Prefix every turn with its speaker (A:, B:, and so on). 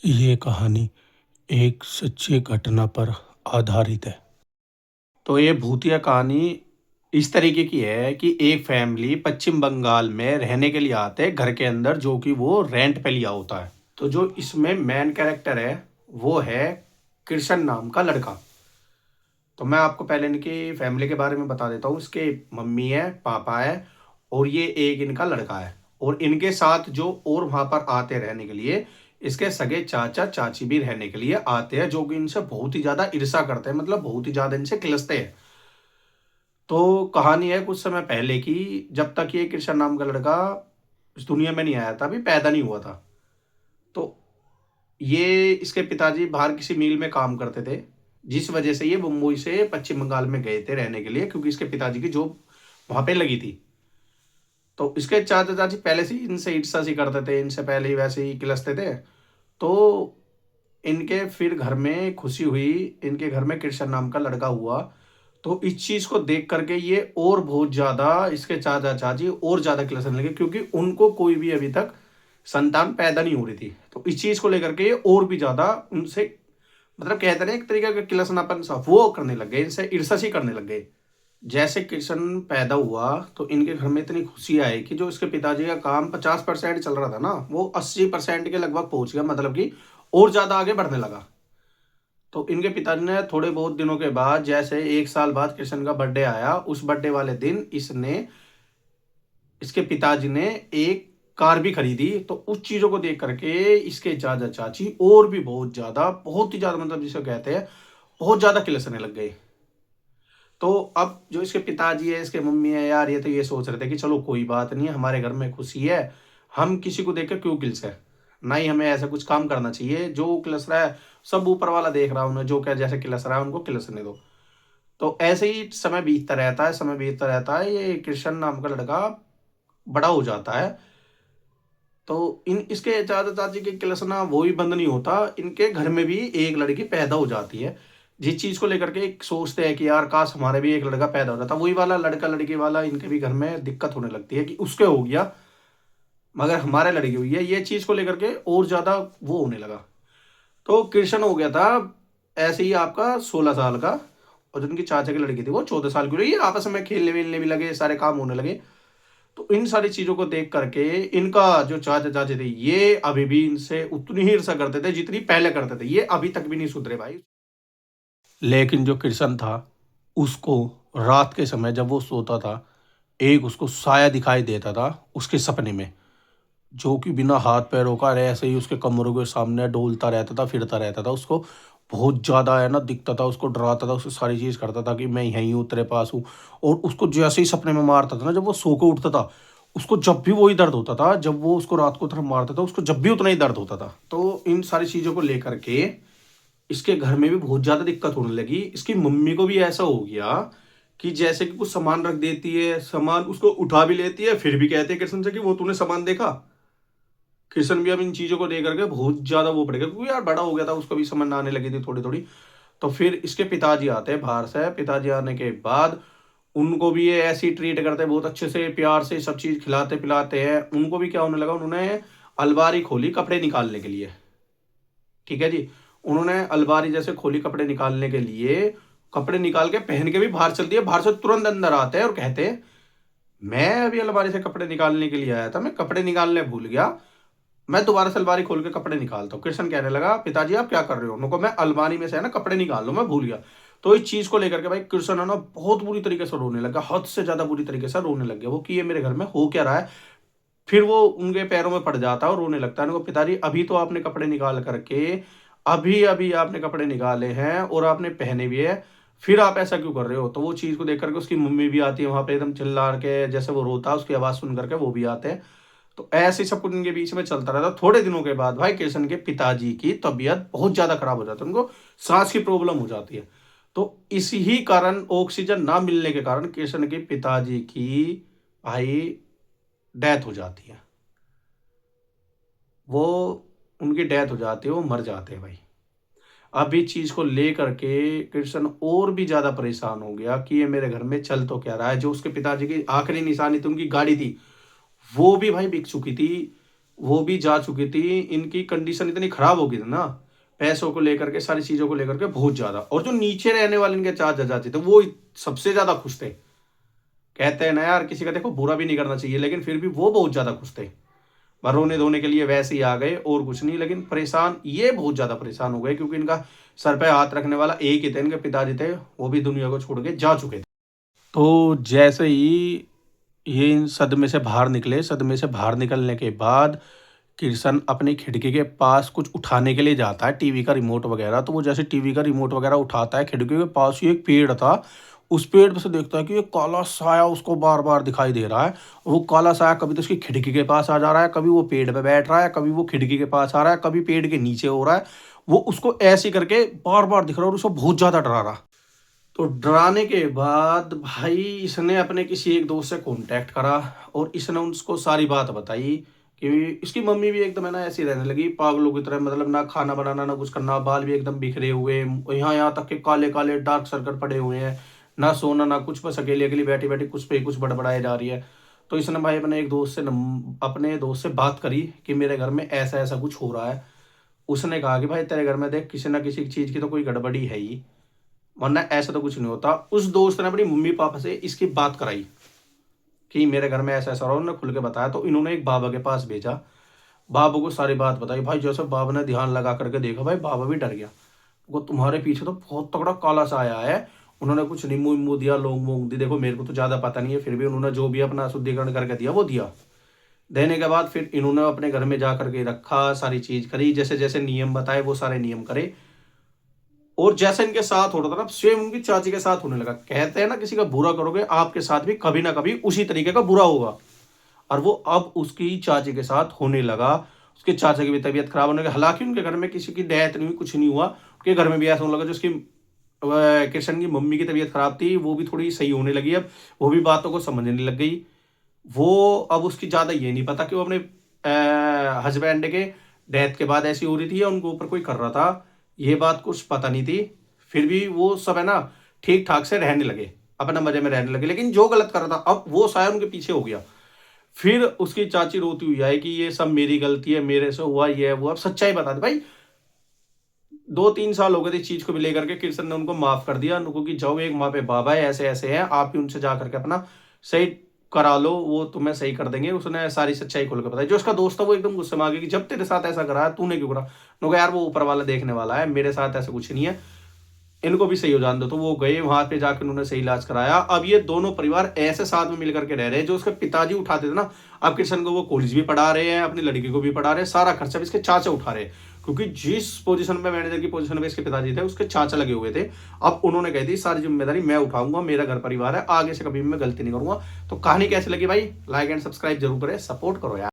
A: ये कहानी एक सच्ची घटना पर आधारित है। तो ये भूतिया कहानी इस तरीके की है कि एक फैमिली पश्चिम बंगाल में रहने के लिए आते हैं घर के अंदर, जो कि वो रेंट पे लिया होता है। तो जो इसमें मेन कैरेक्टर है वो है कृष्ण नाम का लड़का। तो मैं आपको पहले इनकी फैमिली के बारे में बता देता हूँ। इसके मम्मी है, पापा है और ये एक इनका लड़का है। और इनके साथ जो और वहां पर आते रहने के लिए इसके सगे चाचा चाची भी रहने के लिए आते हैं, जो कि इनसे बहुत ही ज्यादा ईर्ष्या करते हैं, मतलब बहुत ही ज्यादा इनसे खिलसते हैं। तो कहानी है कुछ समय पहले की, जब तक ये कृष्ण नाम का लड़का इस दुनिया में नहीं आया था, अभी पैदा नहीं हुआ था। तो ये इसके पिताजी बाहर किसी मिल में काम करते थे, जिस वजह से ये मुंबई से पश्चिम बंगाल में गए थे रहने के लिए, क्योंकि इसके पिताजी की जॉब वहां पे लगी थी। तो इसके चाचा चाची पहले से ही इनसे ईर्ष्या सी करते थे, इनसे पहले ही वैसे ही किलसते थे। तो इनके फिर घर में खुशी हुई, इनके घर में कृष्ण नाम का लड़का हुआ। तो इस चीज को देख करके ये और बहुत ज्यादा, इसके चाचा चाची और ज्यादा किलसने लगे, क्योंकि उनको कोई भी अभी तक संतान पैदा नहीं हो रही थी। तो इस चीज को लेकर के ये और भी ज्यादा उनसे, मतलब कहते हैं एक तरीके का किलसनापन सा वो करने लग गए, इनसे ईर्ष्या सी करने लग गए। जैसे कृष्ण पैदा हुआ तो इनके घर में इतनी खुशी आई कि जो इसके पिताजी का काम 50% चल रहा था ना, वो 80% के लगभग पहुंच गया, मतलब कि और ज्यादा आगे बढ़ने लगा। तो इनके पिताजी ने थोड़े बहुत दिनों के बाद, जैसे 1 साल बाद कृष्ण का बर्थडे आया, उस बर्थडे वाले दिन इसने, इसके पिताजी ने एक कार भी खरीदी। तो उस चीजों को देख करके इसके चाचा चाची और भी बहुत ज्यादा, बहुत ही ज्यादा, मतलब जिसे कहते हैं बहुत ज्यादा किलसने लग गए। तो अब जो इसके पिताजी है, इसके मम्मी है यार, ये तो ये सोच रहे थे कि चलो कोई बात नहीं है, हमारे घर में खुशी है, हम किसी को देखकर क्यों किलसे, ना ही हमें ऐसा कुछ काम करना चाहिए। जो किलस रहा है सब ऊपर वाला देख रहा है, उन्हें जो क्या जैसे किलस रहा है उनको किलसने दो। तो ऐसे ही समय बीतता रहता है, समय बीतता रहता है, ये कृष्ण नाम का लड़का बड़ा हो जाता है। तो इन इसके चाचा चाची के किलसना वो भी बंद नहीं होता, इनके घर में भी एक लड़की पैदा हो जाती है। जिस चीज को लेकर के एक सोचते हैं कि यार काश हमारे भी एक लड़का पैदा हो जाता, वही वाला लड़का लड़की वाला इनके भी घर में दिक्कत होने लगती है कि उसके हो गया मगर हमारे लड़की हुई है, ये चीज को लेकर के और ज्यादा वो होने लगा। तो कृष्ण हो गया था ऐसे ही आपका 16 साल का, और जिनकी चाचा की लड़की थी वो 14 साल की हुई। ये आपस में खेलने वेलने भी लगे, सारे काम होने लगे। तो इन सारी चीजों को देख करके इनका जो चाचा चाची थे ये अभी भी इनसे उतनी ही ईर्ष्या करते थे जितनी पहले करते थे, ये अभी तक भी नहीं सुधरे भाई। लेकिन जो कृष्ण था, उसको रात के समय जब वो सोता था, एक उसको साया दिखाई देता था उसके सपने में, जो कि बिना हाथ पैरों का ऐसे ही उसके कमरों के सामने डोलता रहता था, फिरता रहता था। उसको बहुत ज़्यादा है ना दिखता था, उसको डराता था, उसको सारी चीज़ करता था कि मैं यहीं हूँ, तेरे पास हूँ। और उसको जैसे ही सपने में मारता था ना, जब वो सो के उठता था, उसको जब भी वही दर्द होता था, जब वो उसको रात को तरफ मारता था उसको जब भी उतना ही दर्द होता था। तो इन सारी चीज़ों को लेकर के इसके घर में भी बहुत ज़्यादा दिक्कत होने लगी। इसकी मम्मी को भी ऐसा हो गया कि जैसे कि कुछ सामान रख देती है, सामान उसको उठा भी लेती है, फिर भी कहते हैं कृष्ण से कि वो तूने सामान देखा। कृष्ण भी अब इन चीजों को देख करके बहुत ज्यादा वो पड़ेगा, क्योंकि यार बड़ा हो गया था, उसको भी समझ आने लगी थी थोड़ी थोड़ी। तो फिर इसके पिताजी आते हैं बाहर से, पिताजी आने के बाद उनको भी ये ऐसे ही ट्रीट करते हैं, बहुत अच्छे से प्यार से सब चीज खिलाते पिलाते हैं। उनको भी क्या होने लगा, उन्होंने अलमारी खोली कपड़े निकालने के लिए। ठीक है जी। उन्होंने अलमारी जैसे खोली कपड़े निकालने के लिए, कपड़े निकाल के पहन के भी बाहर चल दिए। बाहर से तुरंत अंदर आते हैं और कहते हैं मैं अभी अलमारी से कपड़े निकालने के लिए आया था, मैं कपड़े निकालने भूल गया, मैं दोबारा से अलमारी खोल के कपड़े निकालता हूँ। कृष्ण कहने लगा पिताजी आप क्या कर रहे हो, उनको मैं अलमारी में से है ना कपड़े निकाल लो, मैं भूल गया। तो इस चीज को लेकर के भाई कृष्ण है ना बहुत बुरी तरीके से रोने लगा, हद से ज्यादा बुरी तरीके से रोने लग गया वो कि ये मेरे घर में हो क्या रहा है। फिर वो उनके पैरों में पड़ जाता है और रोने लगता है। उनको पिताजी अभी तो आपने कपड़े निकाल करके, अभी अभी आपने कपड़े निकाले हैं और आपने पहने भी है, फिर आप ऐसा क्यों कर रहे हो। तो वो चीज को देख करके उसकी मम्मी भी आती है वहां पे, एकदम चिल्ला के, जैसे वो रोता है उसकी आवाज सुन करके वो भी आते हैं। तो ऐसे ही सब कुछ इनके बीच में चलता रहता। थोड़े दिनों के बाद भाई कृष्ण के पिताजी की तबीयत बहुत ज्यादा खराब हो जाती है, उनको सांस की प्रॉब्लम हो जाती है। तो इसी ही कारण ऑक्सीजन ना मिलने के कारण कृष्ण के पिताजी की भाई डेथ हो जाती है। वो उनकी डेथ हो जाती है, वो मर जाते हैं भाई। अब इस चीज को लेकर के कृष्ण और भी ज्यादा परेशान हो गया कि ये मेरे घर में चल तो क्या रहा है। जो उसके पिताजी की आखिरी निशानी थी, उनकी गाड़ी थी, वो भी भाई बिक चुकी थी। वो भी जा चुकी थी। इनकी कंडीशन इतनी खराब हो गई थी ना, पैसों को लेकर के, सारी चीज़ों को लेकर के बहुत ज़्यादा। और जो नीचे रहने वाले इनके चाचा चाची थे, वो सबसे ज़्यादा खुश थे। कहते हैं ना यार, किसी का देखो बुरा भी नहीं करना चाहिए, लेकिन फिर भी वो बहुत ज़्यादा खुश थे। वह रोने धोने के लिए वैसे ही आ गए और कुछ नहीं, लेकिन परेशान ये बहुत ज़्यादा परेशान हो गए, क्योंकि इनका सर पे हाथ रखने वाला एक ही थे, इनके पिताजी थे, वो भी दुनिया को छोड़ के जा चुके थे। तो जैसे ही ये इन सदमे से बाहर निकले, सदमे से बाहर निकलने के बाद किशन अपनी खिड़की के पास कुछ उठाने के लिए जाता है, टीवी का रिमोट वगैरह। तो वो जैसे टीवी का रिमोट वगैरह उठाता है, खिड़की के पास ही एक पेड़ था, उस पेड़ पे से देखता है कि एक काला साया उसको बार बार दिखाई दे रहा है। वो काला साया कभी तो उसकी खिड़की के पास आ जा रहा है, कभी वो पेड़ पे बैठ रहा है, कभी वो खिड़की के पास आ रहा है, कभी पेड़ के नीचे हो रहा है। वो उसको ऐसे ही करके बार बार दिख रहा है और उसको बहुत ज्यादा डरा रहा। तो डराने के बाद भाई इसने अपने किसी एक दोस्त से कांटेक्ट करा और इसने उसको सारी बात बताई कि इसकी मम्मी भी एकदम है ना ऐसी रहने लगी पागलों की तरह, मतलब ना खाना बनाना ना कुछ करना, बाल भी एकदम बिखरे हुए, यहाँ यहाँ तक के काले काले डार्क सर्कल पड़े हुए हैं, ना सोना ना कुछ, बस अकेली अकेली बैठी बैठी कुछ पे कुछ बड़बड़ाए जा रही है। तो इसने भाई अपने एक दोस्त से अपने दोस्त से बात करी कि मेरे घर में ऐसा ऐसा कुछ हो रहा है। उसने कहा कि भाई तेरे घर में देख किसी ना किसी चीज़ की तो कोई गड़बड़ी है ही, वरना ऐसा तो कुछ नहीं होता। उस दोस्त ने अपनी मम्मी पापा से इसकी बात कराई कि मेरे घर में ऐसा ऐसा रहा, उन्होंने खुल के बताया। तो इन्होंने एक बाबा के पास भेजा, बाबा को सारी बात बताई। भाई जैसे बाबा ने ध्यान लगा करके देखा, भाई बाबा भी डर गया। वो तुम्हारे पीछे तो बहुत तगड़ा काला सा आया है। उन्होंने कुछ नींबू वींबू दिया, लौंग वोंग दी, देखो मेरे को तो ज़्यादा पता नहीं है, फिर भी उन्होंने जो भी अपना शुद्धिकरण करके दिया वो दिया। देने के बाद फिर इन्होंने अपने घर में जा करके रखा, सारी चीज़ करी, जैसे जैसे नियम बताए वो सारे नियम करे। और जैसा इनके साथ हो रहा था ना, सेम उनकी चाची के साथ होने लगा। कहते हैं ना, किसी का बुरा करोगे आपके साथ भी कभी ना कभी उसी तरीके का बुरा होगा। और वो अब उसकी चाची के साथ होने लगा। उसके चाचा की भी तबीयत खराब होने लगी। हालांकि उनके घर में किसी की डेथ नहीं हुई, कुछ नहीं हुआ। उनके घर में भी ऐसा होने लगा, जो उसकी किशन की मम्मी की तबीयत खराब थी, वो भी थोड़ी सही होने लगी। अब वो भी बातों को समझने लग गई। वो अब उसकी ज़्यादा ये नहीं पता कि वो अपने हस्बैंड के डेथ के बाद ऐसी हो रही थी या उनको ऊपर कोई कर रहा था, ये बात कुछ पता नहीं थी। फिर भी वो सब है ना ठीक ठाक से रहने लगे, अपना मजे में रहने लगे। लेकिन जो गलत कर रहा था अब वो शायद उनके पीछे हो गया। फिर उसकी चाची रोती हुई आई कि ये सब मेरी गलती है, मेरे से हुआ ये है वो। अब सच्चाई बता दे भाई, 2-3 साल हो गए थे इस चीज को भी लेकर के। कृष्ण ने उनको माफ कर दिया, उनको कि जाओ एक माँ पे बाबा है, ऐसे ऐसे है, आप ही उनसे जा करके अपना सही करा लो, वो तुम्हें सही कर देंगे। उसने सारी सच्चाई खोल के बताई। जो उसका दोस्त था वो एकदम गुस्से में आ गया कि जब तेरे साथ ऐसा करा है तूने क्यों करा। उन्होंने कहा यार वो ऊपर वाला देखने वाला है, मेरे साथ ऐसा कुछ नहीं है, इनको भी सही हो जाने दो। तो वो गए वहां पे जाकर उन्होंने सही इलाज कराया। अब ये दोनों परिवार ऐसे साथ में मिलकर के रह रहे हैं। जो उसके पिताजी उठाते थे ना, अब किशन को वो कॉलेज भी पढ़ा रहे हैं, अपनी लड़की को भी पढ़ा रहे हैं, सारा खर्चा भी इसके चाचा उठा रहे हैं। क्योंकि जिस पोजीशन में मैनेजर की पोजीशन में इसके पिताजी थे, उसके चाचा लगे हुए थे। अब उन्होंने कह दी सारी जिम्मेदारी मैं उठाऊंगा, मेरा घर परिवार है, आगे से कभी भी मैं गलती नहीं करूंगा। तो कहानी कैसी लगी भाई, लाइक एंड सब्सक्राइब जरूर करें, सपोर्ट करो यार।